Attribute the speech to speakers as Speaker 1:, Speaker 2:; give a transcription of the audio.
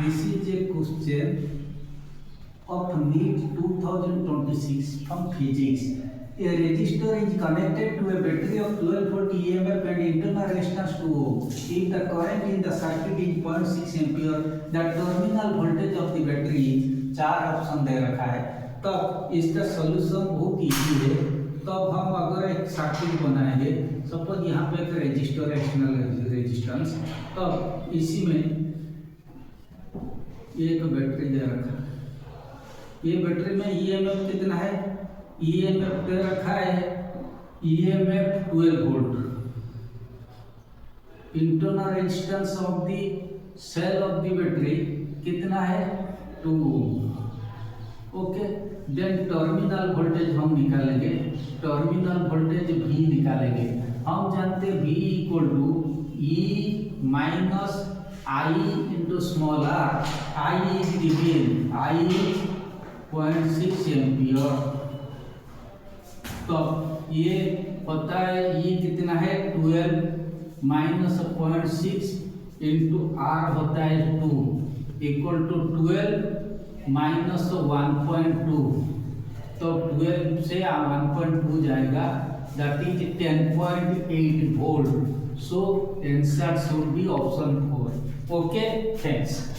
Speaker 1: This is a question of NEET 2026 from physics. A resistor is connected to a battery of 12 volt EMF and internal resistance 2 ohm. If the current in the circuit is 0.6 ampere, the terminal voltage of the battery is 4 option दे रखा है. तब इसका solution बहुत easy है. तब हम अगर एक सर्किट बनाएंगे, सपोज यहाँ पे एक रेजिस्टर एक्सटर्नल रेजिस्टेंस, तब इसी में एक बैटरी दे रखा है. ये बैटरी में ईएमएफ कितना है? ईएमएफ दे रखा है EMF 12 volt. Internal resistance of the cell of the battery कितना है? 2 ohm. Okay, then terminal voltage हम निकालेंगे. टर्मिनल वोल्टेज V निकालेंगे. हम जानते V equal to E minus I into small r. I is given, I is 0.6 ampere. तो ये पता है E कितना है? 12 माइनस 0.6 इंटू R होता है 2 इक्वल टू 12 माइनस 1.2. तो 12 से 1.2 जाएगा, that is 10.8 volt. So answer should be option 4. Okay, thanks.